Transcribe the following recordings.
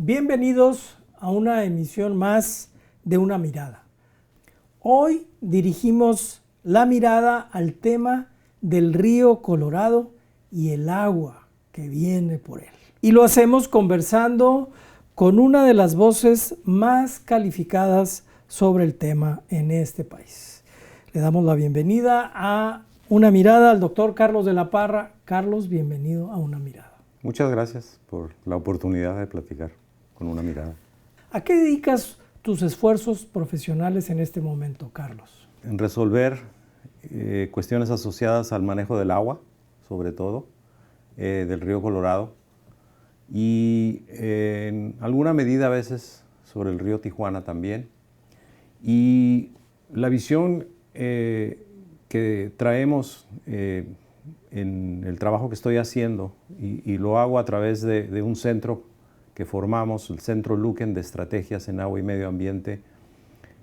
Bienvenidos a una emisión más de Una Mirada. Hoy dirigimos la mirada al tema del río Colorado y el agua que viene por él. Y lo hacemos conversando con una de las voces más calificadas sobre el tema en este país. Le damos la bienvenida a Una Mirada al doctor Carlos de la Parra. Carlos, bienvenido a Una Mirada. Muchas gracias por la oportunidad de platicar con Una Mirada. ¿A qué dedicas tus esfuerzos profesionales en este momento, Carlos? En resolver cuestiones asociadas al manejo del agua, sobre todo, del río Colorado, y en alguna medida a veces sobre el río Tijuana también. Y la visión que traemos en el trabajo que estoy haciendo, y lo hago a través de un centro que formamos, el Centro Luken de Estrategias en Agua y Medio Ambiente,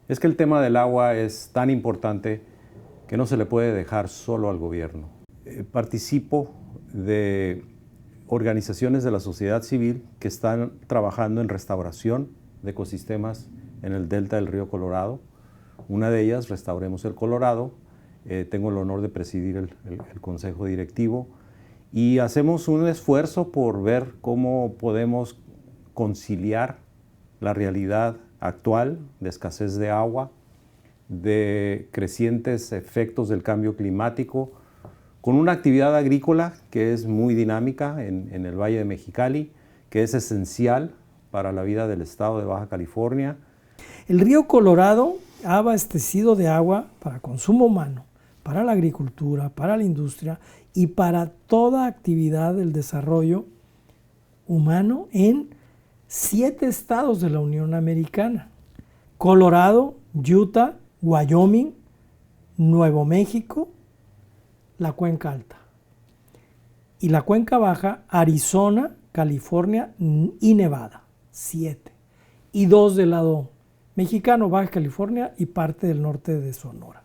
es que el tema del agua es tan importante que no se le puede dejar solo al gobierno. Participo de organizaciones de la sociedad civil que están trabajando en restauración de ecosistemas en el delta del río Colorado. Una de ellas, Restauremos el Colorado. Tengo el honor de presidir el consejo directivo y hacemos un esfuerzo por ver cómo podemos conciliar la realidad actual de escasez de agua, de crecientes efectos del cambio climático, con una actividad agrícola que es muy dinámica en el Valle de Mexicali, que es esencial para la vida del estado de Baja California. El río Colorado ha abastecido de agua para consumo humano, para la agricultura, para la industria y para toda actividad del desarrollo humano en 7 estados de la Unión Americana: Colorado, Utah, Wyoming, Nuevo México, la Cuenca Alta. Y la Cuenca Baja, Arizona, California y Nevada, 7. Y 2 del lado mexicano, Baja California y parte del norte de Sonora.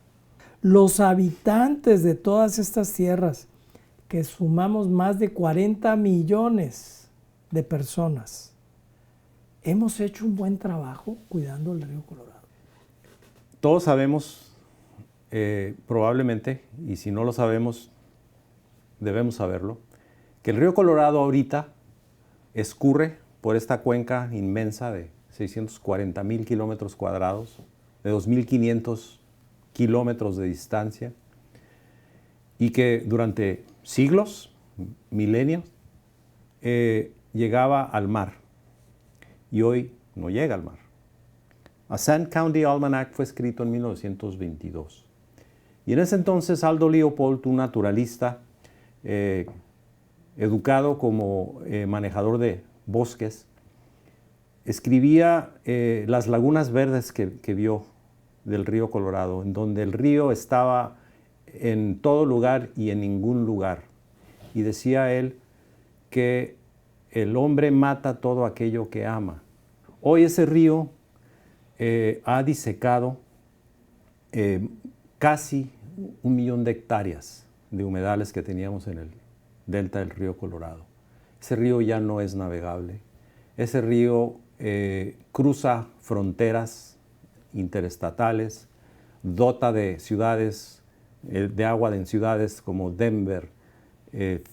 Los habitantes de todas estas tierras, que sumamos más de 40 millones de personas, ¿hemos hecho un buen trabajo cuidando el río Colorado? Todos sabemos, probablemente, y si no lo sabemos, debemos saberlo, que el río Colorado ahorita escurre por esta cuenca inmensa de 640,000 kilómetros cuadrados, de 2,500 kilómetros de distancia, y que durante siglos, milenios, llegaba al mar, y hoy no llega al mar. A Sand County Almanac fue escrito en 1922, y en ese entonces Aldo Leopold, un naturalista educado como manejador de bosques, escribía las lagunas verdes que vio del río Colorado, en donde el río estaba en todo lugar y en ningún lugar. Y decía él que el hombre mata todo aquello que ama. Hoy ese río ha disecado casi 1 millón de hectáreas de humedales que teníamos en el delta del río Colorado. Ese río ya no es navegable. Ese río cruza fronteras interestatales, dota de ciudades, de agua en ciudades como Denver,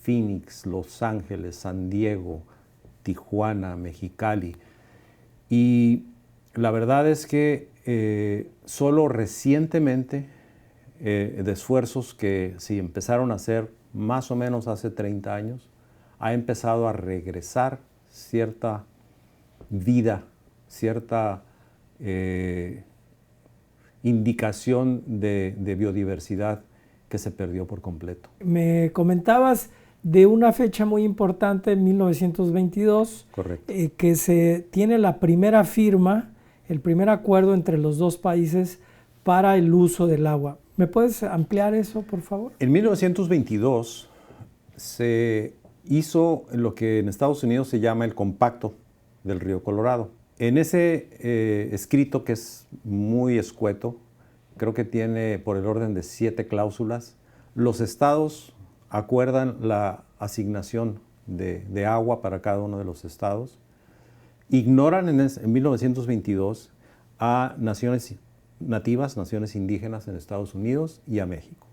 Phoenix, Los Ángeles, San Diego, Tijuana, Mexicali. Y la verdad es que solo recientemente, de esfuerzos que se empezaron a hacer más o menos hace 30 años, ha empezado a regresar cierta vida, cierta indicación de biodiversidad que se perdió por completo. Me comentabas de una fecha muy importante, en 1922, Correcto. Que se tiene la primera firma, el primer acuerdo entre los dos países para el uso del agua. ¿Me puedes ampliar eso, por favor? En 1922 se hizo lo que en Estados Unidos se llama el Compacto del Río Colorado. En ese escrito, que es muy escueto, creo que tiene por el orden de 7 cláusulas, los estados acuerdan la asignación de agua para cada uno de los estados, ignoran en 1922 a naciones nativas, naciones indígenas en Estados Unidos y a México.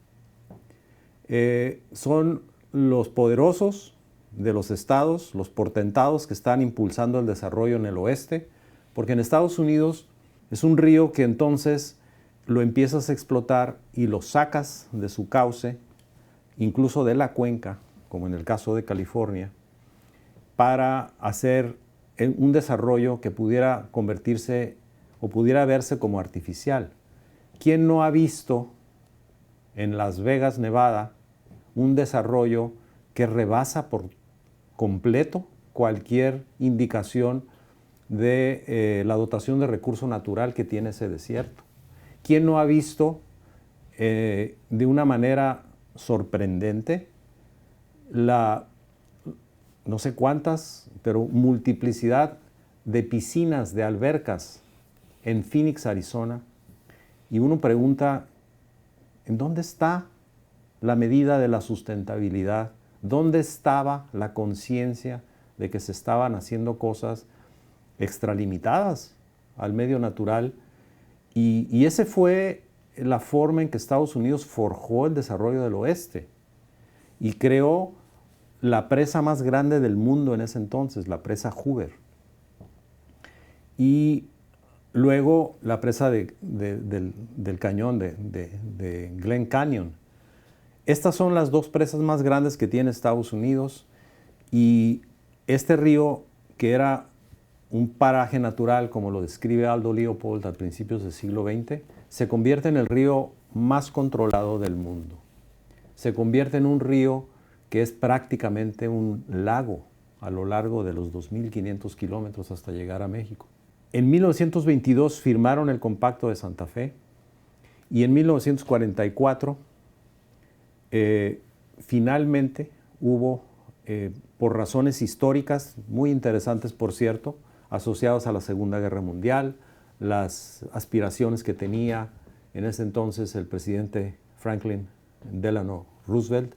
Son los poderosos de los estados, los portentados que están impulsando el desarrollo en el oeste, porque en Estados Unidos es un río que entonces lo empiezas a explotar y lo sacas de su cauce, incluso de la cuenca, como en el caso de California, para hacer un desarrollo que pudiera convertirse o pudiera verse como artificial. ¿Quién no ha visto en Las Vegas, Nevada, un desarrollo que rebasa por completo cualquier indicación de la dotación de recurso natural que tiene ese desierto? ¿Quién no ha visto de una manera sorprendente la, no sé cuántas, pero multiplicidad de piscinas, de albercas en Phoenix, Arizona? Y uno pregunta, ¿en dónde está la medida de la sustentabilidad? ¿Dónde estaba la conciencia de que se estaban haciendo cosas extralimitadas al medio natural? Y esa fue la forma en que Estados Unidos forjó el desarrollo del oeste y creó la presa más grande del mundo en ese entonces, la presa Hoover. Y luego la presa del cañón de Glen Canyon. Estas son las dos presas más grandes que tiene Estados Unidos, y este río, que era un paraje natural, como lo describe Aldo Leopold a principios del siglo XX, se convierte en el río más controlado del mundo. Se convierte en un río que es prácticamente un lago a lo largo de los 2.500 kilómetros hasta llegar a México. En 1922 firmaron el Compacto de Santa Fe, y en 1944 finalmente hubo, por razones históricas muy interesantes, por cierto, asociadas a la Segunda Guerra Mundial, las aspiraciones que tenía en ese entonces el presidente Franklin Delano Roosevelt,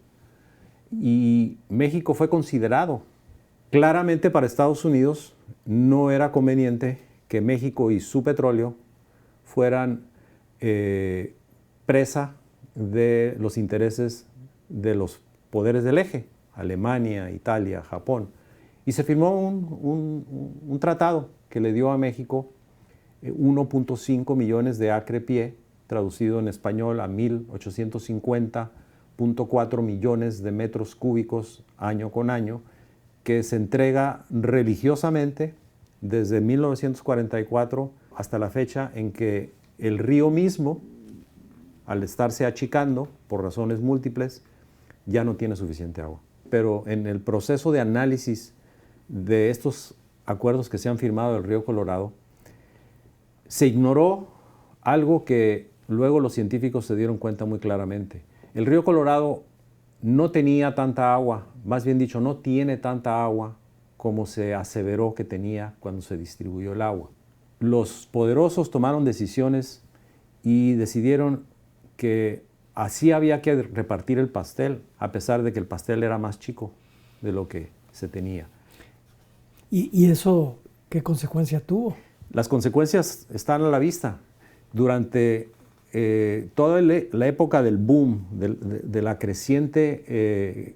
y México fue considerado. Claramente para Estados Unidos no era conveniente que México y su petróleo fueran presa de los intereses de los poderes del eje, Alemania, Italia, Japón. Y se firmó un tratado que le dio a México 1.5 millones de acre-pie, traducido en español a 1.850.4 millones de metros cúbicos año con año, que se entrega religiosamente desde 1944 hasta la fecha en que el río mismo, al estarse achicando por razones múltiples, ya no tiene suficiente agua. Pero en el proceso de análisis de estos acuerdos que se han firmado del río Colorado, se ignoró algo que luego los científicos se dieron cuenta muy claramente. El río Colorado no tenía tanta agua, más bien dicho, no tiene tanta agua como se aseveró que tenía cuando se distribuyó el agua. Los poderosos tomaron decisiones y decidieron que así había que repartir el pastel, a pesar de que el pastel era más chico de lo que se tenía. ¿Y eso qué consecuencia tuvo? Las consecuencias están a la vista. Durante toda la época del boom, de la creciente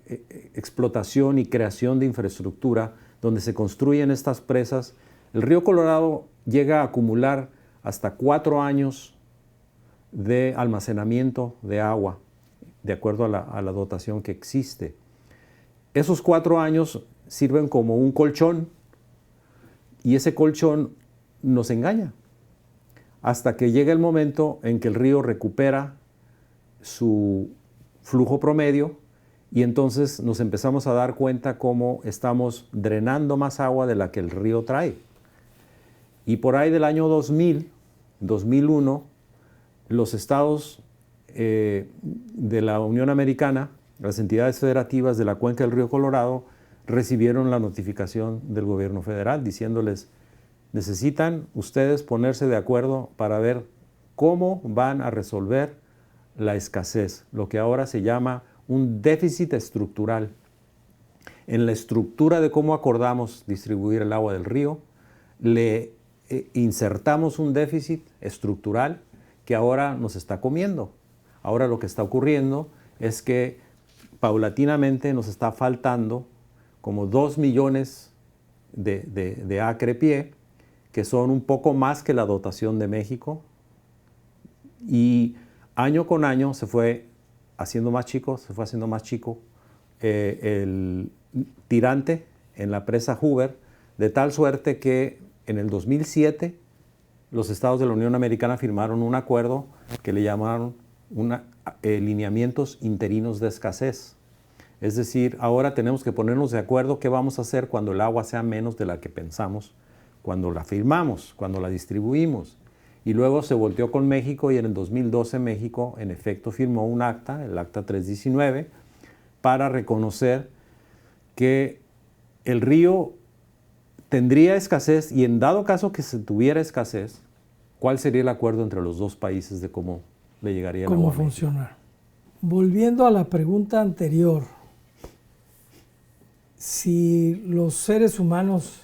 explotación y creación de infraestructura, donde se construyen estas presas, el río Colorado llega a acumular hasta 4 años de almacenamiento de agua, de acuerdo a la dotación que existe. Esos 4 años sirven como un colchón, y ese colchón nos engaña hasta que llega el momento en que el río recupera su flujo promedio, y entonces nos empezamos a dar cuenta cómo estamos drenando más agua de la que el río trae. Y por ahí del año 2000, 2001, los estados de la Unión Americana, las entidades federativas de la cuenca del río Colorado, recibieron la notificación del gobierno federal diciéndoles: necesitan ustedes ponerse de acuerdo para ver cómo van a resolver la escasez, lo que ahora se llama un déficit estructural. En la estructura de cómo acordamos distribuir el agua del río, le insertamos un déficit estructural que ahora nos está comiendo. Ahora lo que está ocurriendo es que paulatinamente nos está faltando como 2 millones de acre-pie, que son un poco más que la dotación de México, y año con año se fue haciendo más chico, el tirante en la presa Hoover, de tal suerte que en el 2007 los estados de la Unión Americana firmaron un acuerdo que le llamaron lineamientos interinos de escasez. Es decir, ahora tenemos que ponernos de acuerdo qué vamos a hacer cuando el agua sea menos de la que pensamos, cuando la firmamos, cuando la distribuimos. Y luego se volteó con México y en el 2012 México en efecto firmó un acta, el acta 319, para reconocer que el río tendría escasez y en dado caso que se tuviera escasez, ¿cuál sería el acuerdo entre los dos países de cómo le llegaría el agua? ¿Cómo funcionar? Volviendo a la pregunta anterior, si los seres humanos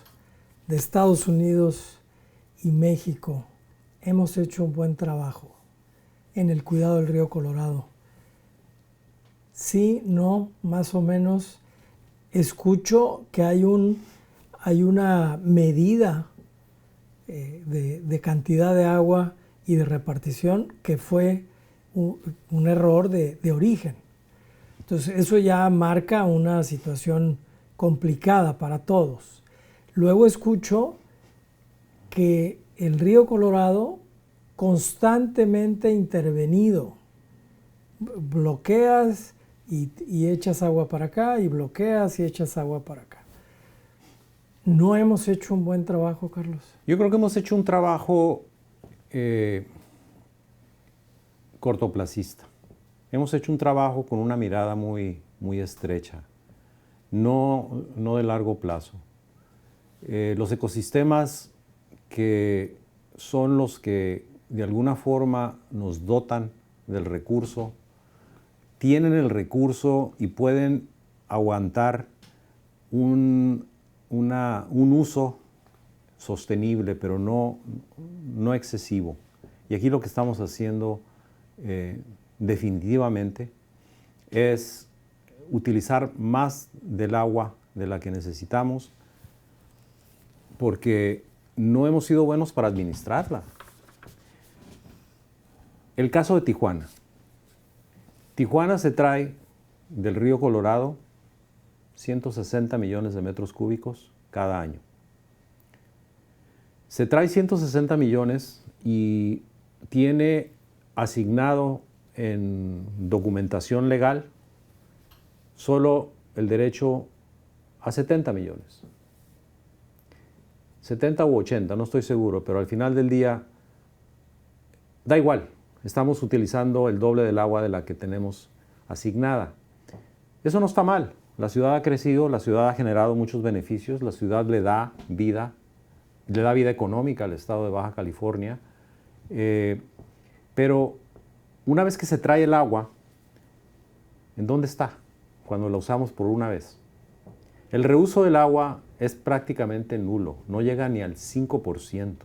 de Estados Unidos y México hemos hecho un buen trabajo en el cuidado del río Colorado, sí, no, más o menos, escucho que hay una medida de cantidad de agua y de repartición que fue un error de origen. Entonces eso ya marca una situación complicada para todos. Luego escucho que el río Colorado constantemente intervenido, bloqueas y echas agua para acá y bloqueas y echas agua para acá. ¿No hemos hecho un buen trabajo, Carlos? Yo creo que hemos hecho un trabajo cortoplacista. Hemos hecho un trabajo con una mirada muy, muy estrecha, no de largo plazo. Los ecosistemas que son los que de alguna forma nos dotan del recurso, tienen el recurso y pueden aguantar un uso sostenible, pero no excesivo. Y aquí lo que estamos haciendo definitivamente es utilizar más del agua de la que necesitamos porque no hemos sido buenos para administrarla. El caso de Tijuana. Tijuana se trae del río Colorado 160 millones de metros cúbicos cada año. Se trae 160 millones y tiene asignado en documentación legal solo el derecho a 70 millones. 70 u 80, no estoy seguro, pero al final del día da igual. Estamos utilizando el doble del agua de la que tenemos asignada. Eso no está mal. La ciudad ha crecido, la ciudad ha generado muchos beneficios, la ciudad le da vida económica al estado de Baja California. Pero una vez que se trae el agua, ¿en dónde está cuando la usamos por una vez? El reuso del agua es prácticamente nulo, no llega ni al 5%.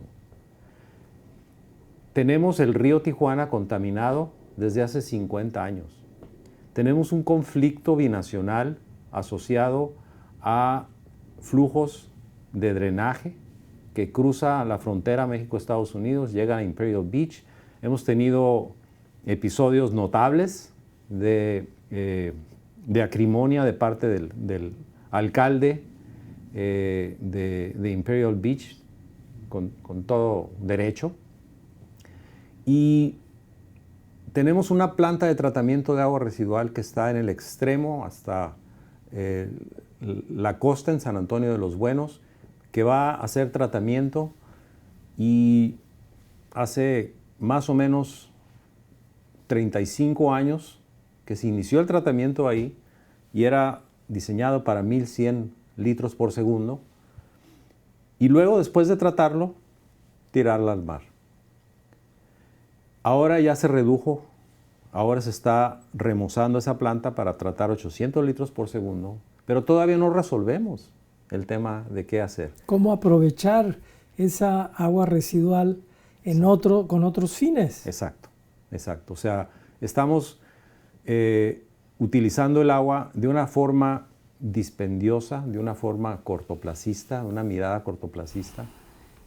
Tenemos el río Tijuana contaminado desde hace 50 años. Tenemos un conflicto binacional asociado a flujos de drenaje que cruza la frontera México-Estados Unidos, llega a Imperial Beach. Hemos tenido episodios notables de acrimonia de parte del alcalde de Imperial Beach, con todo derecho. Y tenemos una planta de tratamiento de agua residual que está en el extremo hasta la costa en San Antonio de los Buenos, que va a hacer tratamiento, y hace más o menos 35 años que se inició el tratamiento ahí y era diseñado para 1100 litros por segundo, y luego, después de tratarlo, tirarla al mar. Ahora ya se redujo, ahora se está remozando esa planta para tratar 800 litros por segundo, pero todavía no resolvemos el tema de qué hacer. ¿Cómo aprovechar esa agua residual con otros fines. Exacto, exacto. O sea, estamos utilizando el agua de una forma dispendiosa, de una forma cortoplacista, una mirada cortoplacista,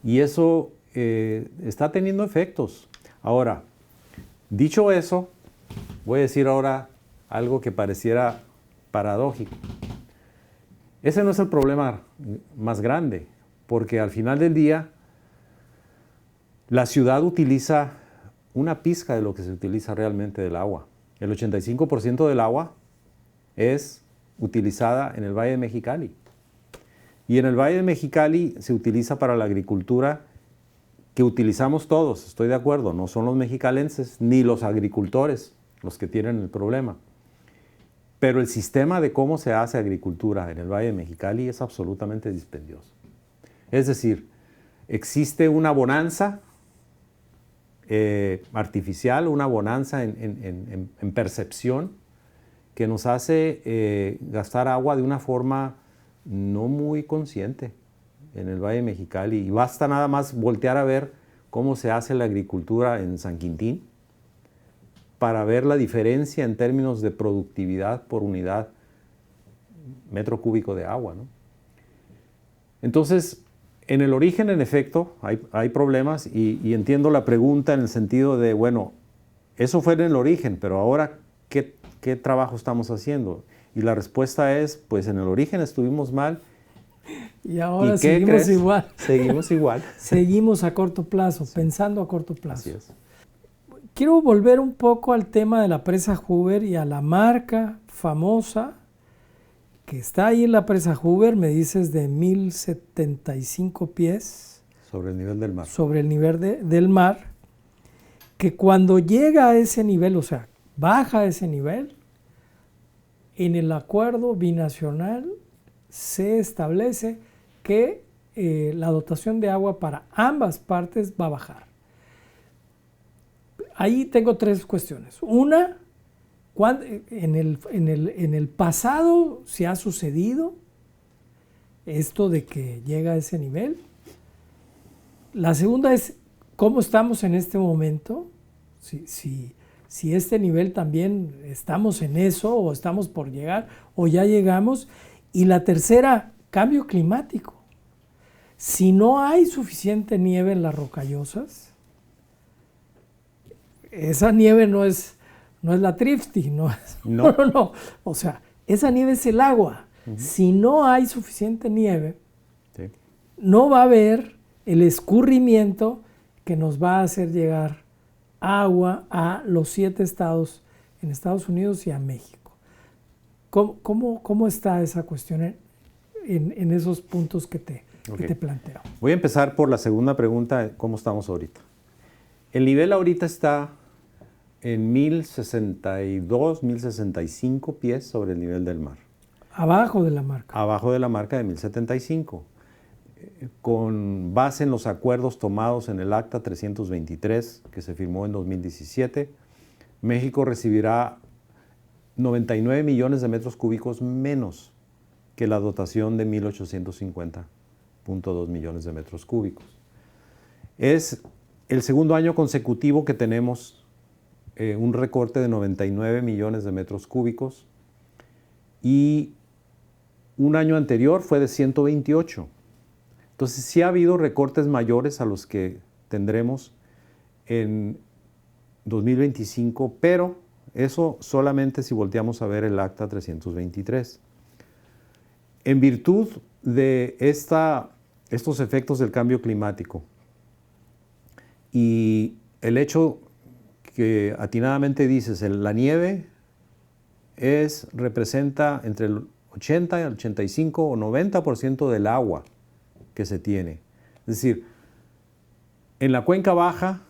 y eso está teniendo efectos. Ahora, dicho eso, voy a decir ahora algo que pareciera paradójico. Ese no es el problema más grande, porque al final del día la ciudad utiliza una pizca de lo que se utiliza realmente del agua. El 85% del agua es utilizada en el Valle de Mexicali. Y en el Valle de Mexicali se utiliza para la agricultura que utilizamos todos, estoy de acuerdo, no son los mexicalenses ni los agricultores los que tienen el problema. Pero el sistema de cómo se hace agricultura en el Valle de Mexicali es absolutamente dispendioso. Es decir, existe una bonanza artificial, una bonanza en percepción que nos hace gastar agua de una forma no muy consciente en el Valle de Mexicali. Y basta nada más voltear a ver cómo se hace la agricultura en San Quintín para ver la diferencia en términos de productividad por unidad metro cúbico de agua, ¿no? Entonces, en el origen, en efecto, hay problemas y entiendo la pregunta en el sentido de, bueno, eso fue en el origen, pero ahora, ¿qué trabajo estamos haciendo? Y la respuesta es, pues en el origen estuvimos mal. Y ahora seguimos igual. Seguimos igual. Seguimos a corto plazo, sí, pensando a corto plazo. Así es. Quiero volver un poco al tema de la presa Hoover y a la marca famosa que está ahí en la presa Hoover, me dices de 1075 pies. Sobre el nivel del mar. Sobre el nivel del mar, que cuando llega a ese nivel, o sea, baja a ese nivel, en el acuerdo binacional se establece que la dotación de agua para ambas partes va a bajar. Ahí tengo tres cuestiones. Una, en el pasado se ha sucedido esto de que llega a ese nivel. La segunda es cómo estamos en este momento, si este nivel también estamos en eso o estamos por llegar o ya llegamos. Y la tercera, cambio climático. Si no hay suficiente nieve en las rocallosas, esa nieve no es la Trifty, no. O sea, esa nieve es el agua. Uh-huh. Si no hay suficiente nieve, sí, no va a haber el escurrimiento que nos va a hacer llegar agua a los 7 estados en Estados Unidos y a México. ¿Cómo está esa cuestión en esos puntos que te planteo? Voy a empezar por la segunda pregunta, ¿cómo estamos ahorita? El nivel ahorita está en 1062, 1065 pies sobre el nivel del mar. Abajo de la marca. Abajo de la marca de 1075. Con base en los acuerdos tomados en el Acta 323, que se firmó en 2017, México recibirá 99 millones de metros cúbicos menos que la dotación de 1850.2 millones de metros cúbicos. Es el segundo año consecutivo que tenemos un recorte de 99 millones de metros cúbicos y un año anterior fue de 128. Entonces sí ha habido recortes mayores a los que tendremos en 2025, pero eso solamente si volteamos a ver el Acta 323. En virtud de estos efectos del cambio climático y el hecho que atinadamente dices, la nieve representa entre el 80 y el 85 o 90% del agua que se tiene. Es decir, en la cuenca baja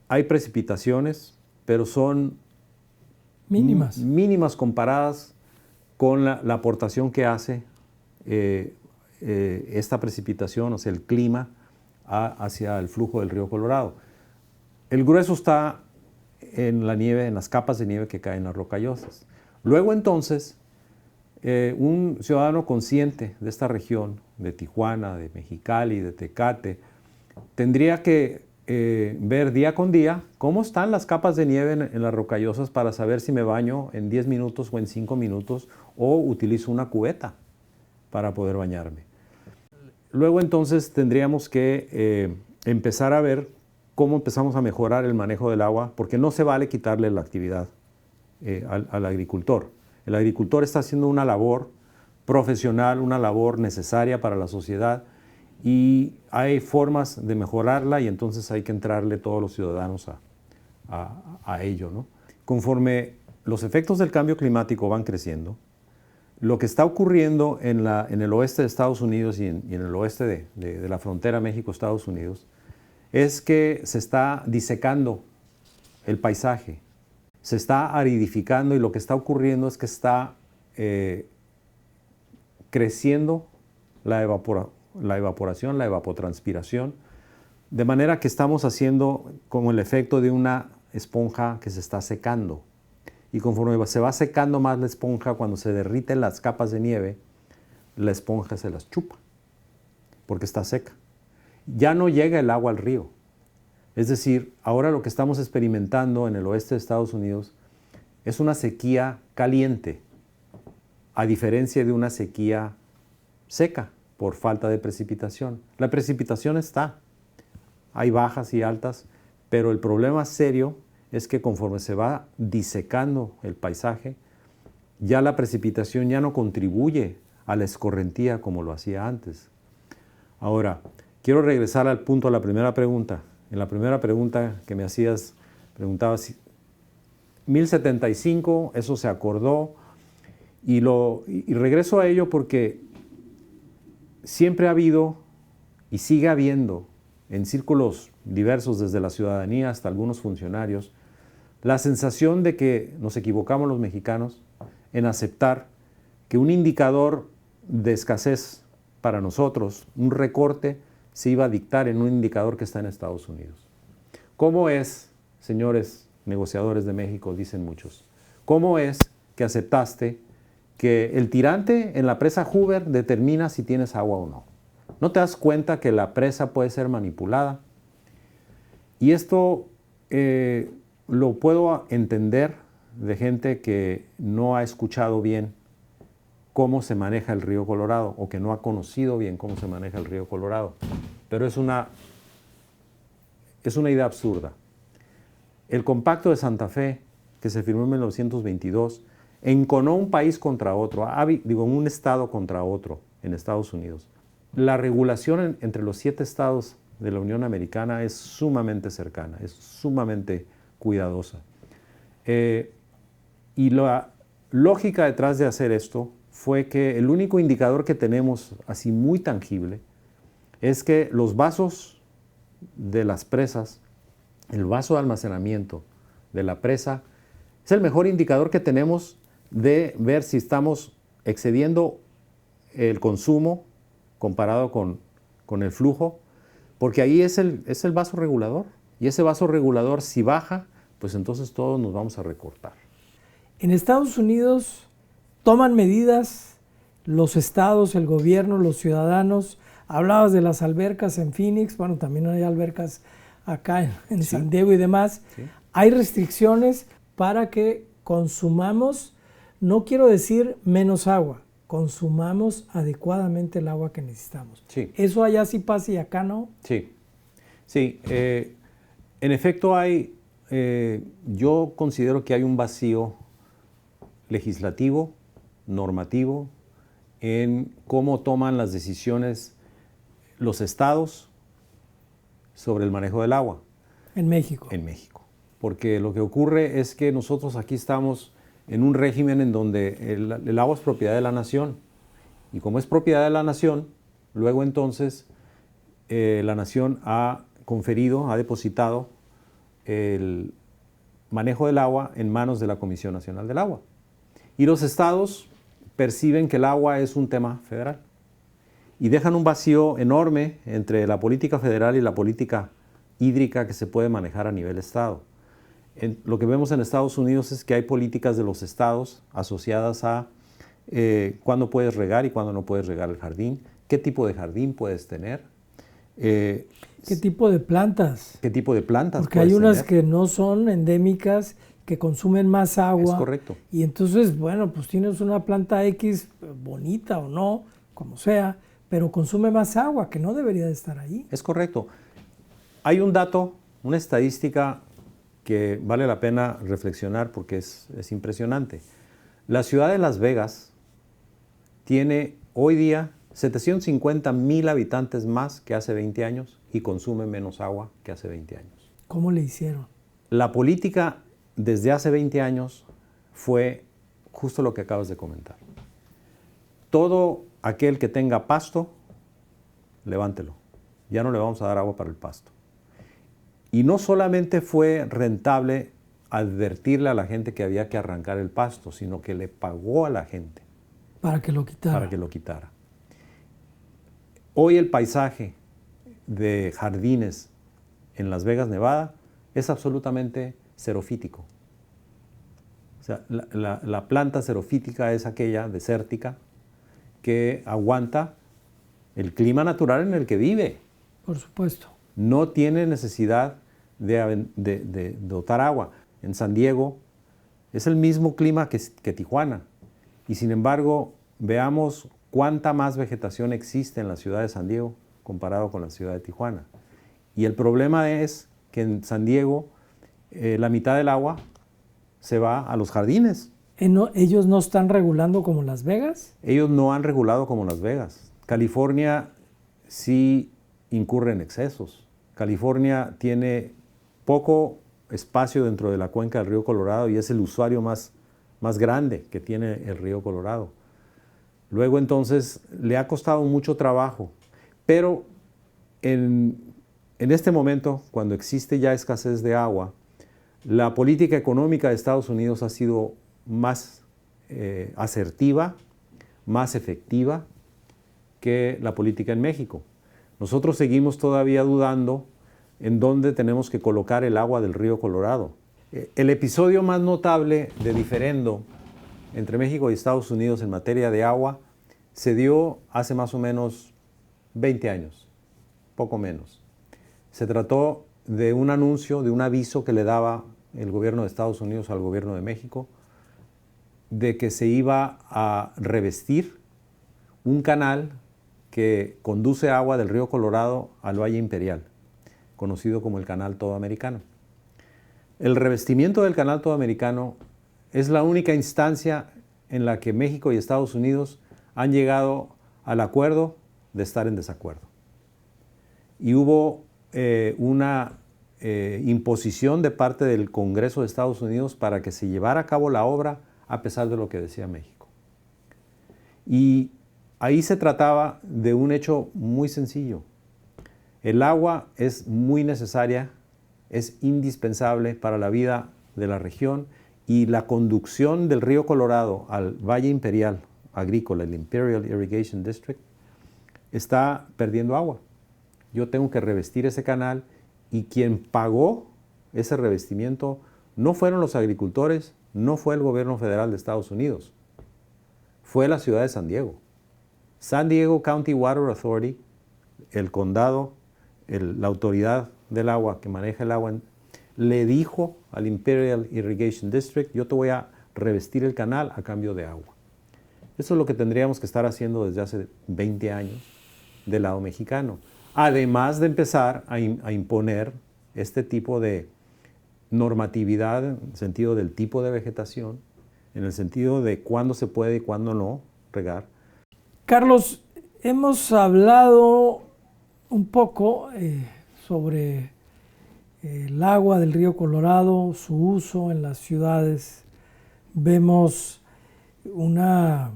hay precipitaciones, pero son mínimas comparadas con la aportación que hace esta precipitación, o sea, el clima hacia el flujo del río Colorado. El grueso está en la nieve, en las capas de nieve que caen en las rocallosas. Luego entonces, un ciudadano consciente de esta región, de Tijuana, de Mexicali, de Tecate, tendría que ver día con día cómo están las capas de nieve en las rocallosas para saber si me baño en 10 minutos o en 5 minutos o utilizo una cubeta para poder bañarme. Luego entonces tendríamos que empezar a ver cómo empezamos a mejorar el manejo del agua, porque no se vale quitarle la actividad al agricultor. El agricultor está haciendo una labor profesional, una labor necesaria para la sociedad, y hay formas de mejorarla y entonces hay que entrarle todos los ciudadanos a ello, ¿no? Conforme los efectos del cambio climático van creciendo, lo que está ocurriendo en el oeste de Estados Unidos y en el oeste de la frontera México-Estados Unidos es que se está disecando el paisaje, se está aridificando, y lo que está ocurriendo es que está creciendo la evaporación, la evapotranspiración, de manera que estamos haciendo como el efecto de una esponja que se está secando. Y conforme se va secando más la esponja, cuando se derriten las capas de nieve, la esponja se las chupa, porque está seca. Ya no llega el agua al río. Es decir, ahora lo que estamos experimentando en el oeste de Estados Unidos es una sequía caliente, a diferencia de una sequía seca por falta de precipitación. La precipitación está, hay bajas y altas, pero el problema serio es que conforme se va disecando el paisaje, ya la precipitación ya no contribuye a la escorrentía como lo hacía antes. Ahora, quiero regresar al punto, a la primera pregunta. En la primera pregunta que me hacías, preguntabas si 1075, eso se acordó, y regreso a ello porque siempre ha habido y sigue habiendo en círculos diversos, desde la ciudadanía hasta algunos funcionarios, la sensación de que nos equivocamos los mexicanos en aceptar que un indicador de escasez para nosotros, un recorte, se iba a dictar en un indicador que está en Estados Unidos. ¿Cómo es, señores negociadores de México, dicen muchos, cómo es que aceptaste que el tirante en la presa Hoover determina si tienes agua o no? ¿No te das cuenta que la presa puede ser manipulada? Y esto lo puedo entender de gente que no ha escuchado bien cómo se maneja el río Colorado, o que no ha conocido bien cómo se maneja el río Colorado. Pero es una idea absurda. El Compacto de Santa Fe, que se firmó en 1922, enconó un país contra otro, un estado contra otro en Estados Unidos. La regulación entre los 7 estados de la Unión Americana es sumamente cercana, es sumamente cuidadosa. Y la lógica detrás de hacer esto fue que el único indicador que tenemos así muy tangible es que los vasos de las presas, el vaso de almacenamiento de la presa, es el mejor indicador que tenemos de ver si estamos excediendo el consumo comparado con el flujo, porque ahí es el vaso regulador, y ese vaso regulador, si baja, pues entonces todos nos vamos a recortar. En Estados Unidos toman medidas los estados, el gobierno, los ciudadanos. Hablabas de las albercas en Phoenix, bueno, también hay albercas acá en Sí. San Diego y demás. Sí. Hay restricciones para que consumamos, no quiero decir menos agua, consumamos adecuadamente el agua que necesitamos. Sí. Eso allá sí pasa y acá no. Sí, sí. En efecto yo considero que hay un vacío legislativo, normativo, en cómo toman las decisiones los estados sobre el manejo del agua. En México. En México. Porque lo que ocurre es que nosotros aquí estamos en un régimen en donde el agua es propiedad de la nación. Y como es propiedad de la nación, luego entonces la nación ha depositado el manejo del agua en manos de la Comisión Nacional del Agua. Y los estados perciben que el agua es un tema federal y dejan un vacío enorme entre la política federal y la política hídrica que se puede manejar a nivel estado. Lo que vemos en Estados Unidos es que hay políticas de los estados asociadas a cuándo puedes regar y cuándo no puedes regar el jardín, qué tipo de jardín puedes tener. ¿Qué tipo de plantas? ¿Qué tipo de plantas Porque puedes hay unas tener? que no son endémicas, que consumen más agua. Es correcto. Y entonces, bueno, pues tienes una planta X, bonita o no, como sea, pero consume más agua, que no debería de estar ahí. Es correcto. Hay un dato, una estadística que vale la pena reflexionar porque es impresionante. La ciudad de Las Vegas tiene hoy día 750,000 habitantes más que hace 20 años y consume menos agua que hace 20 años. ¿Cómo le hicieron? La política desde hace 20 años fue justo lo que acabas de comentar. Todo aquel que tenga pasto, levántelo. Ya no le vamos a dar agua para el pasto. Y no solamente fue rentable advertirle a la gente que había que arrancar el pasto, sino que le pagó a la gente Para que lo quitara. para que lo quitara. Hoy el paisaje de jardines en Las Vegas, Nevada, es absolutamente xerofítico. O sea, la planta xerofítica es aquella desértica que aguanta el clima natural en el que vive. Por supuesto. No tiene necesidad de dotar agua. En San Diego es el mismo clima que Tijuana. Y sin embargo, veamos cuánta más vegetación existe en la ciudad de San Diego comparado con la ciudad de Tijuana. Y el problema es que en San Diego la mitad del agua se va a los jardines. ¿Ellos no están regulando como Las Vegas? Ellos no han regulado como Las Vegas. California sí incurre en excesos. California tiene poco espacio dentro de la cuenca del río Colorado y es el usuario más grande que tiene el río Colorado. Luego entonces le ha costado mucho trabajo, pero en este momento, cuando existe ya escasez de agua, la política económica de Estados Unidos ha sido más asertiva, más efectiva que la política en México. Nosotros seguimos todavía dudando en dónde tenemos que colocar el agua del río Colorado. El episodio más notable de diferendo entre México y Estados Unidos en materia de agua se dio hace más o menos 20 años, poco menos. Se trató de un anuncio, de un aviso que le daba el gobierno de Estados Unidos al gobierno de México de que se iba a revestir un canal que conduce agua del río Colorado al Valle Imperial, conocido como el Canal Todoamericano. El revestimiento del Canal Todoamericano es la única instancia en la que México y Estados Unidos han llegado al acuerdo de estar en desacuerdo. Y hubo una imposición de parte del Congreso de Estados Unidos para que se llevara a cabo la obra a pesar de lo que decía México. Y ahí se trataba de un hecho muy sencillo. El agua es muy necesaria, es indispensable para la vida de la región y la conducción del río Colorado al Valle Imperial Agrícola, el Imperial Irrigation District, está perdiendo agua. Yo tengo que revestir ese canal y quien pagó ese revestimiento no fueron los agricultores, no fue el gobierno federal de Estados Unidos, fue la ciudad de San Diego. San Diego County Water Authority, el condado, la autoridad del agua que maneja el agua, le dijo al Imperial Irrigation District, yo te voy a revestir el canal a cambio de agua. Eso es lo que tendríamos que estar haciendo desde hace 20 años del lado mexicano. Además de empezar a imponer este tipo de normatividad en el sentido del tipo de vegetación, en el sentido de cuándo se puede y cuándo no regar. Carlos, hemos hablado un poco sobre el agua del río Colorado, su uso en las ciudades. Vemos una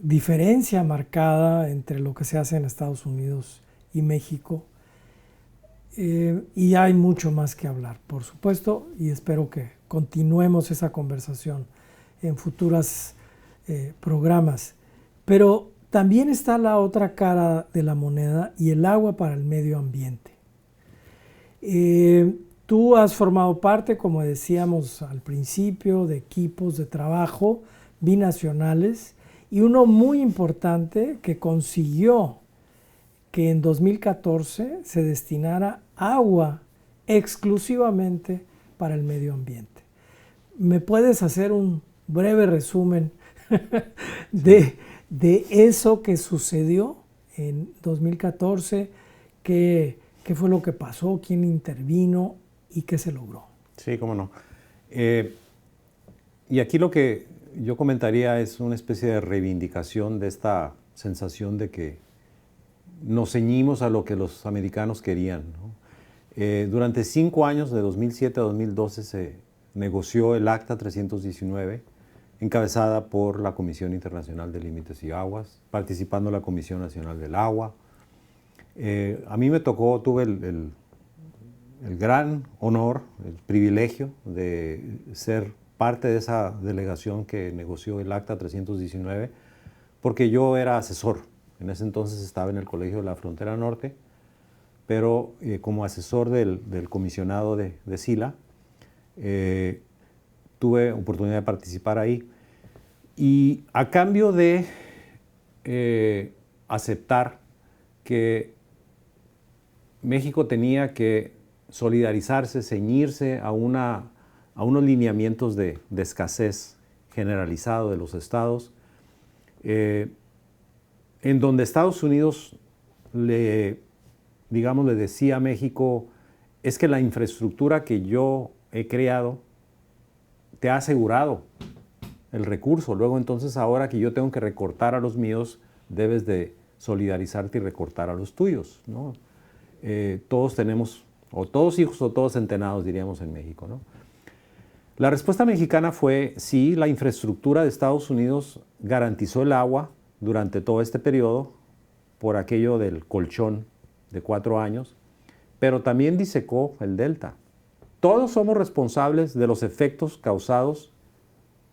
diferencia marcada entre lo que se hace en Estados Unidos y México. Y hay mucho más que hablar, por supuesto, y espero que continuemos esa conversación en futuros programas. Pero también está la otra cara de la moneda y el agua para el medio ambiente. Tú has formado parte, como decíamos al principio, de equipos de trabajo binacionales y uno muy importante que consiguió que en 2014 se destinara agua exclusivamente para el medio ambiente. ¿Me puedes hacer un breve resumen de eso que sucedió en 2014? ¿Qué fue lo que pasó? ¿Quién intervino? ¿Y qué se logró? Sí, cómo no. Y aquí lo que yo comentaría es una especie de reivindicación de esta sensación de que nos ceñimos a lo que los americanos querían, ¿no? Durante 5 años, de 2007 a 2012, se negoció el Acta 319, encabezada por la Comisión Internacional de Límites y Aguas, participando la Comisión Nacional del Agua. A mí me tocó, tuve el gran honor, el privilegio de ser parte de esa delegación que negoció el Acta 319, porque yo era asesor. En ese entonces estaba en el Colegio de la Frontera Norte, pero como asesor del comisionado de SILA, tuve oportunidad de participar ahí. Y a cambio de aceptar que México tenía que solidarizarse, ceñirse a unos lineamientos de escasez generalizado de los estados, en donde Estados Unidos le decía a México, es que la infraestructura que yo he creado te ha asegurado el recurso. Luego entonces ahora que yo tengo que recortar a los míos, debes de solidarizarte y recortar a los tuyos, ¿no? Todos tenemos, o todos hijos o todos centenados, diríamos en México, ¿no? La respuesta mexicana fue, sí, la infraestructura de Estados Unidos garantizó el agua durante todo este periodo por aquello del colchón de 4 años, pero también disecó el delta. Todos somos responsables de los efectos causados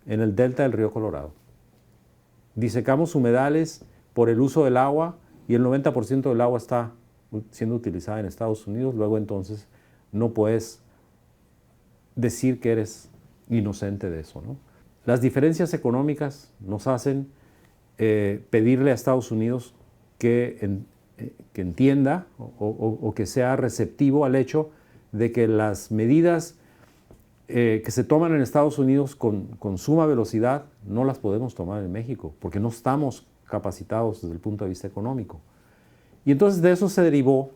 en el delta del río Colorado. Disecamos humedales por el uso del agua y el 90% del agua está siendo utilizada en Estados Unidos. Luego entonces no puedes decir que eres inocente de eso, ¿no? Las diferencias económicas nos hacen pedirle a Estados Unidos que entienda o que sea receptivo al hecho de que las medidas que se toman en Estados Unidos con suma velocidad no las podemos tomar en México, porque no estamos capacitados desde el punto de vista económico. Y entonces de eso se derivó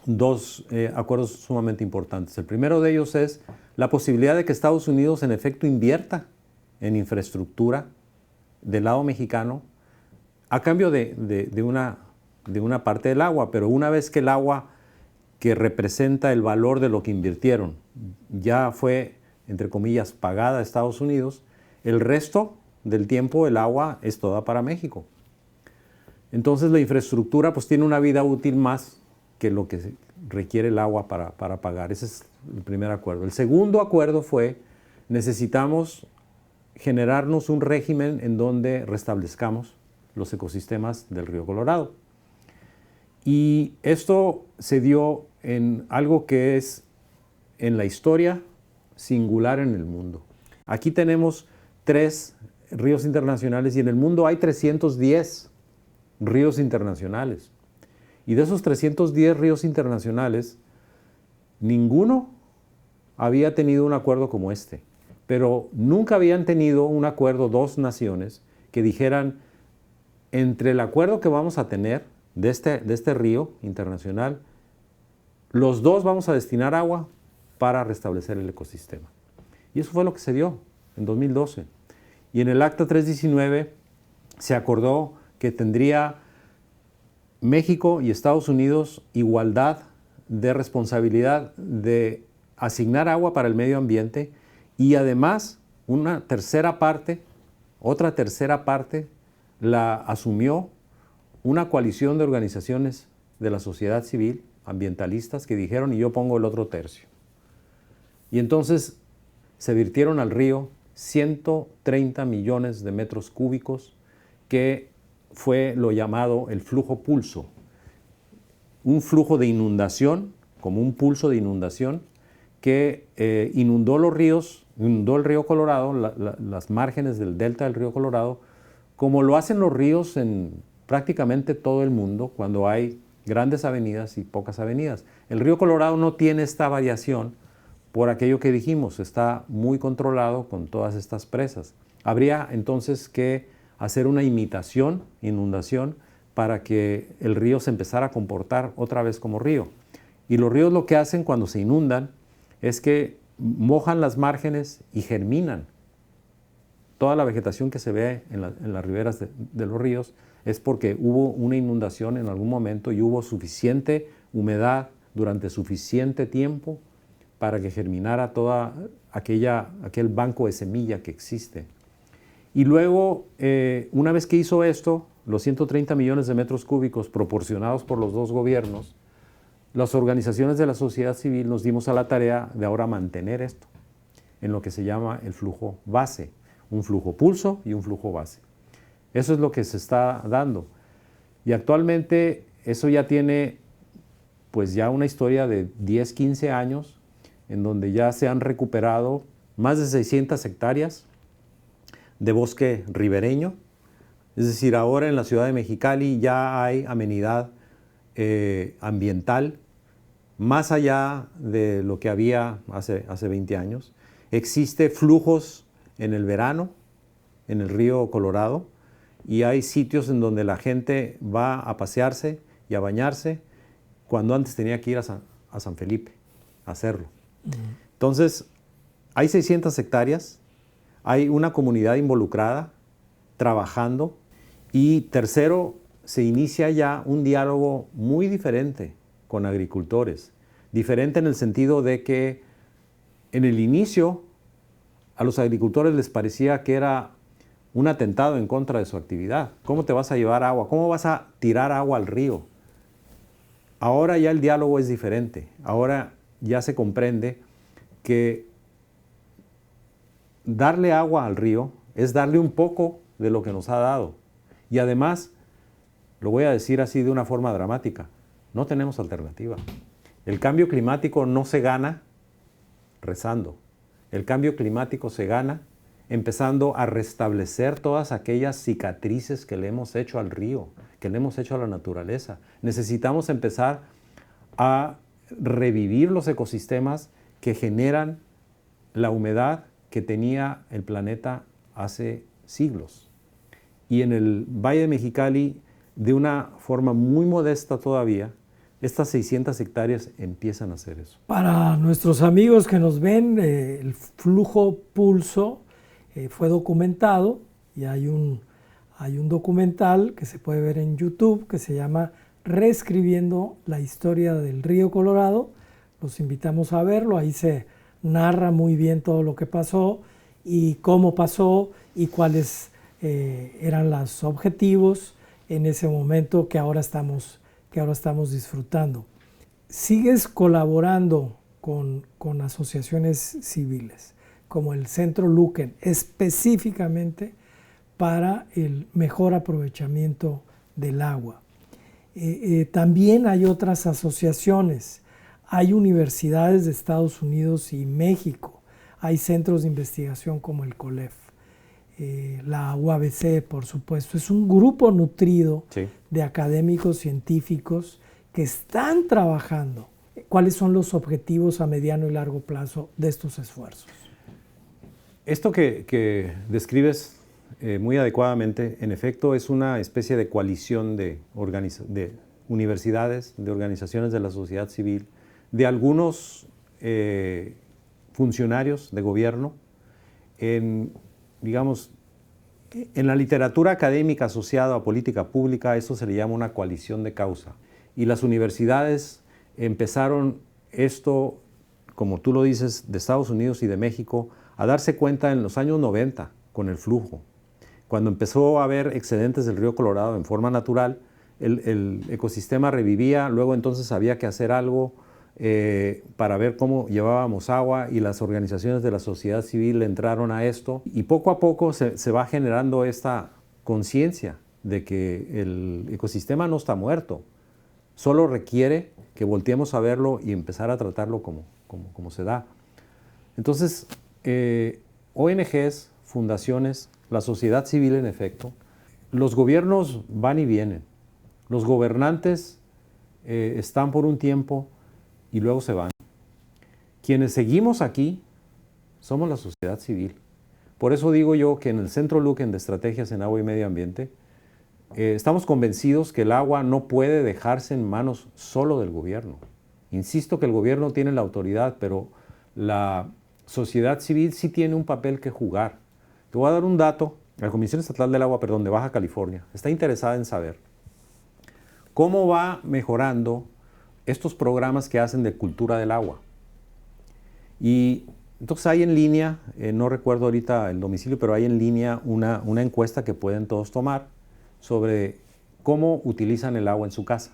2 acuerdos sumamente importantes. El primero de ellos es la posibilidad de que Estados Unidos en efecto invierta en infraestructura del lado mexicano a cambio de una parte del agua, pero una vez que el agua que representa el valor de lo que invirtieron ya fue, entre comillas, pagada a Estados Unidos, el resto del tiempo el agua es toda para México. Entonces la infraestructura pues tiene una vida útil más que lo que requiere el agua para pagar. Ese es el primer acuerdo. El segundo acuerdo fue, necesitamos generarnos un régimen en donde restablezcamos los ecosistemas del río Colorado. Y esto se dio en algo que es en la historia singular en el mundo. Aquí tenemos 3 ríos internacionales y en el mundo hay 310 ríos internacionales. Y de esos 310 ríos internacionales, ninguno había tenido un acuerdo como este. Pero nunca habían tenido un acuerdo 2 naciones que dijeran, entre el acuerdo que vamos a tener de este río internacional, los 2 vamos a destinar agua para restablecer el ecosistema. Y eso fue lo que se dio en 2012. Y en el Acta 319 se acordó que tendría México y Estados Unidos igualdad de responsabilidad de asignar agua para el medio ambiente y además otra tercera parte la asumió una coalición de organizaciones de la sociedad civil, ambientalistas, que dijeron, y yo pongo el otro tercio. Y entonces se virtieron al río 130 millones de metros cúbicos, que fue lo llamado el flujo pulso. Un flujo de inundación, como un pulso de inundación, que inundó los ríos, inundó el río Colorado, las márgenes del delta del río Colorado, como lo hacen los ríos en prácticamente todo el mundo cuando hay grandes avenidas y pocas avenidas. El río Colorado no tiene esta variación por aquello que dijimos, está muy controlado con todas estas presas. Habría entonces que hacer una inundación, para que el río se empezara a comportar otra vez como río. Y los ríos lo que hacen cuando se inundan es que mojan las márgenes y germinan. Toda la vegetación que se ve en las riberas de los ríos es porque hubo una inundación en algún momento y hubo suficiente humedad durante suficiente tiempo para que germinara toda aquel banco de semilla que existe. Y luego, una vez que hizo esto, los 130 millones de metros cúbicos proporcionados por los dos gobiernos, las organizaciones de la sociedad civil nos dimos a la tarea de ahora mantener esto en lo que se llama el flujo base, un flujo pulso y un flujo base. Eso es lo que se está dando. Y actualmente eso ya tiene pues ya una historia de 10, 15 años en donde ya se han recuperado más de 600 hectáreas de bosque ribereño. Es decir, ahora en la ciudad de Mexicali ya hay amenidad ambiental más allá de lo que había hace 20 años. Existe flujos en el verano en el río Colorado y hay sitios en donde la gente va a pasearse y a bañarse cuando antes tenía que ir a San Felipe a hacerlo. Entonces, hay 600 hectáreas, hay una comunidad involucrada, trabajando, y tercero, se inicia ya un diálogo muy diferente con agricultores. Diferente en el sentido de que en el inicio a los agricultores les parecía que era un atentado en contra de su actividad. ¿Cómo te vas a llevar agua? ¿Cómo vas a tirar agua al río? Ahora ya el diálogo es diferente. Ahora ya se comprende que darle agua al río es darle un poco de lo que nos ha dado. Y además, lo voy a decir así de una forma dramática, no tenemos alternativa. El cambio climático no se gana rezando. El cambio climático se gana empezando a restablecer todas aquellas cicatrices que le hemos hecho al río, que le hemos hecho a la naturaleza. Necesitamos empezar a revivir los ecosistemas que generan la humedad que tenía el planeta hace siglos. Y en el Valle de Mexicali, de una forma muy modesta todavía, estas 600 hectáreas empiezan a hacer eso. Para nuestros amigos que nos ven, el flujo pulso fue documentado y hay un documental que se puede ver en YouTube que se llama Reescribiendo la historia del río Colorado. Los invitamos a verlo, ahí se narra muy bien todo lo que pasó y cómo pasó y cuáles eran los objetivos en ese momento que ahora estamos disfrutando. Sigues colaborando con asociaciones civiles, como el Centro Luquen, específicamente para el mejor aprovechamiento del agua. También hay otras asociaciones, hay universidades de Estados Unidos y México, hay centros de investigación como el COLEF. La UABC, por supuesto, es un grupo nutrido de académicos científicos que están trabajando. ¿Cuáles son los objetivos a mediano y largo plazo de estos esfuerzos? Esto que describes muy adecuadamente, en efecto, es una especie de coalición de universidades, de organizaciones de la sociedad civil, de algunos funcionarios de gobierno, digamos, en la literatura académica asociada a política pública, eso se le llama una coalición de causa. Y las universidades empezaron esto, como tú lo dices, de Estados Unidos y de México, a darse cuenta en los años 90 con el flujo. Cuando empezó a haber excedentes del río Colorado en forma natural, el ecosistema revivía, luego entonces había que hacer algo para ver cómo llevábamos agua y las organizaciones de la sociedad civil entraron a esto y poco a poco se va generando esta conciencia de que el ecosistema no está muerto, Solo requiere que volteemos a verlo y empezar a tratarlo como se da. Entonces, ONGs, fundaciones, la sociedad civil en efecto, los gobiernos van y vienen. Los gobernantes están por un tiempo y luego se van. Quienes seguimos aquí somos la sociedad civil. Por eso digo yo que en el Centro Luken de Estrategias en Agua y Medio Ambiente estamos convencidos que el agua no puede dejarse en manos solo del gobierno. Insisto que el gobierno tiene la autoridad, pero la sociedad civil sí tiene un papel que jugar. Te voy a dar un dato. La Comisión Estatal del Agua, de Baja California, está interesada en saber cómo va mejorando estos programas que hacen de cultura del agua. Y entonces hay en línea, no recuerdo ahorita el domicilio, pero hay en línea una encuesta que pueden todos tomar sobre cómo utilizan el agua en su casa.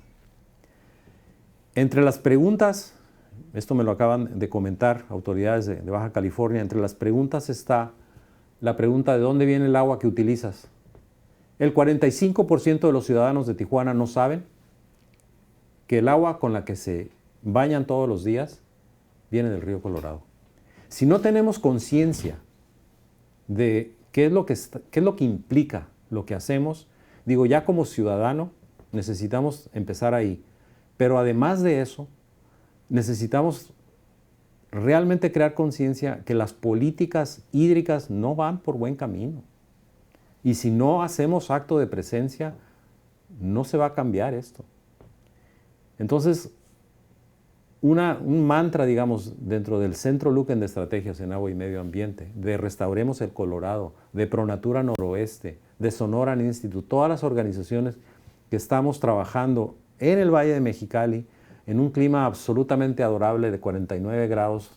Entre las preguntas, esto me lo acaban de comentar autoridades de Baja California, entre las preguntas está la pregunta de dónde viene el agua que utilizas. El 45% de los ciudadanos de Tijuana no saben que el agua con la que se bañan todos los días viene del río Colorado. Si no tenemos conciencia de qué es lo que implica lo que hacemos, digo, ya como ciudadano necesitamos empezar ahí. Pero además de eso, necesitamos realmente crear conciencia que las políticas hídricas no van por buen camino. Y si no hacemos acto de presencia, no se va a cambiar esto. Entonces, un mantra, digamos, dentro del Centro Luken de Estrategias en Agua y Medio Ambiente, de Restauremos el Colorado, de ProNatura Noroeste, de Sonoran Institute, todas las organizaciones que estamos trabajando en el Valle de Mexicali, en un clima absolutamente adorable de 49 grados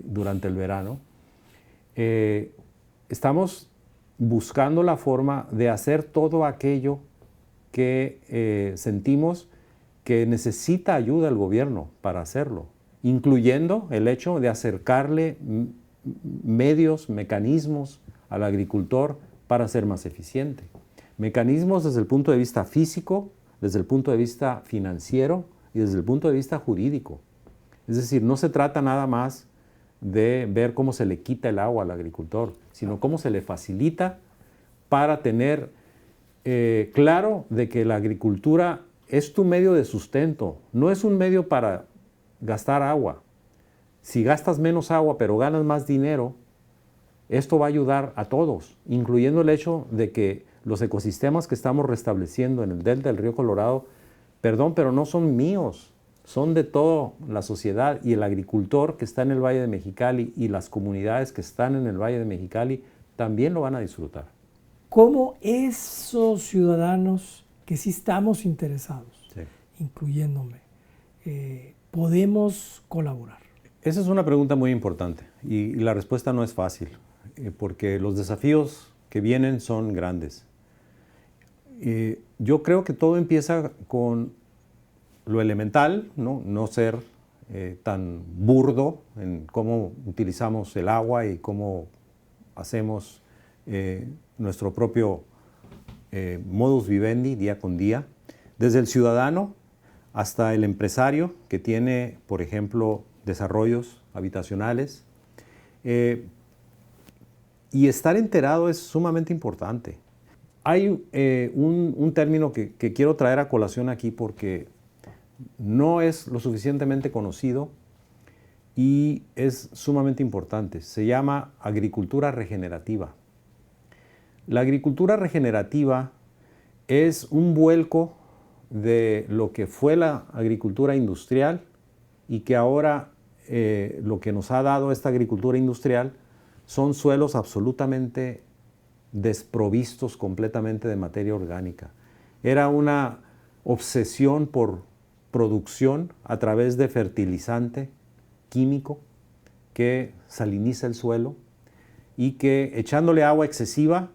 durante el verano, estamos buscando la forma de hacer todo aquello que sentimos que necesita ayuda el gobierno para hacerlo, incluyendo el hecho de acercarle medios, mecanismos al agricultor para ser más eficiente. Mecanismos desde el punto de vista físico, desde el punto de vista financiero y desde el punto de vista jurídico. Es decir, no se trata nada más de ver cómo se le quita el agua al agricultor, sino cómo se le facilita para tener claro de que la agricultura es tu medio de sustento, no es un medio para gastar agua. Si gastas menos agua pero ganas más dinero, esto va a ayudar a todos, incluyendo el hecho de que los ecosistemas que estamos restableciendo en el delta del río Colorado, perdón, pero no son míos, son de toda la sociedad, y el agricultor que está en el Valle de Mexicali y las comunidades que están en el Valle de Mexicali también lo van a disfrutar. ¿Cómo esos ciudadanos que sí estamos interesados, Sí, incluyéndome, podemos colaborar? Esa es una pregunta muy importante y la respuesta no es fácil, porque los desafíos que vienen son grandes. Yo creo que todo empieza con lo elemental, no ser tan burdo en cómo utilizamos el agua y cómo hacemos nuestro propio modus vivendi día con día, desde el ciudadano hasta el empresario que tiene, por ejemplo, desarrollos habitacionales. Y estar enterado es sumamente importante. Hay un término que quiero traer a colación aquí porque no es lo suficientemente conocido y es sumamente importante. Se llama agricultura regenerativa. La agricultura regenerativa es un vuelco de lo que fue la agricultura industrial y que ahora lo que nos ha dado esta agricultura industrial son suelos absolutamente desprovistos completamente de materia orgánica. Era una obsesión por producción a través de fertilizante químico que saliniza el suelo y que echándole agua excesiva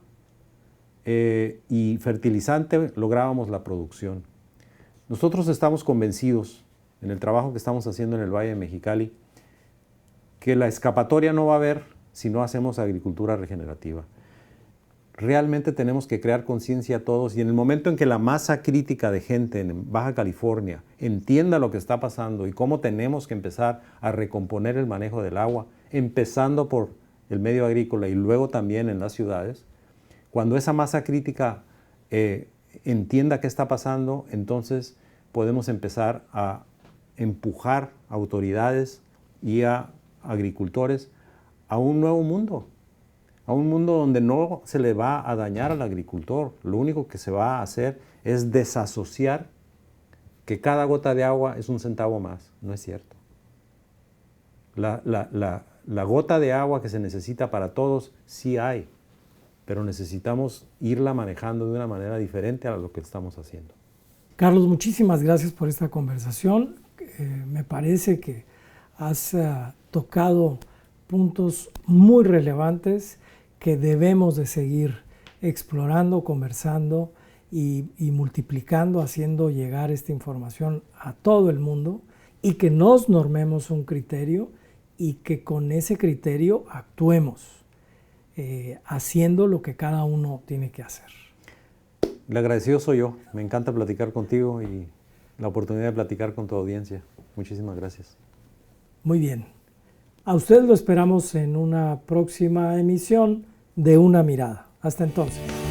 y fertilizante lográbamos la producción. Nosotros estamos convencidos en el trabajo que estamos haciendo en el Valle de Mexicali que la escapatoria no va a haber si no hacemos agricultura regenerativa. realmente tenemos que crear conciencia todos, y en el momento en que la masa crítica de gente en Baja California entienda lo que está pasando y cómo tenemos que empezar a recomponer el manejo del agua, empezando por el medio agrícola y luego también en las ciudades, cuando esa masa crítica entienda qué está pasando, entonces podemos empezar a empujar a autoridades y a agricultores a un nuevo mundo. A un mundo donde no se le va a dañar al agricultor. Lo único que se va a hacer es desasociar que cada gota de agua es un centavo más. No es cierto. La gota de agua que se necesita para todos sí hay, pero necesitamos irla manejando de una manera diferente a lo que estamos haciendo. Carlos, muchísimas gracias por esta conversación. Me parece que has tocado puntos muy relevantes que debemos de seguir explorando, conversando y multiplicando, haciendo llegar esta información a todo el mundo, y que nos normemos un criterio y que con ese criterio actuemos, haciendo lo que cada uno tiene que hacer. El agradecido soy yo. Me encanta platicar contigo y la oportunidad de platicar con tu audiencia. Muchísimas gracias. Muy bien. A usted lo esperamos en una próxima emisión de Una Mirada. Hasta entonces.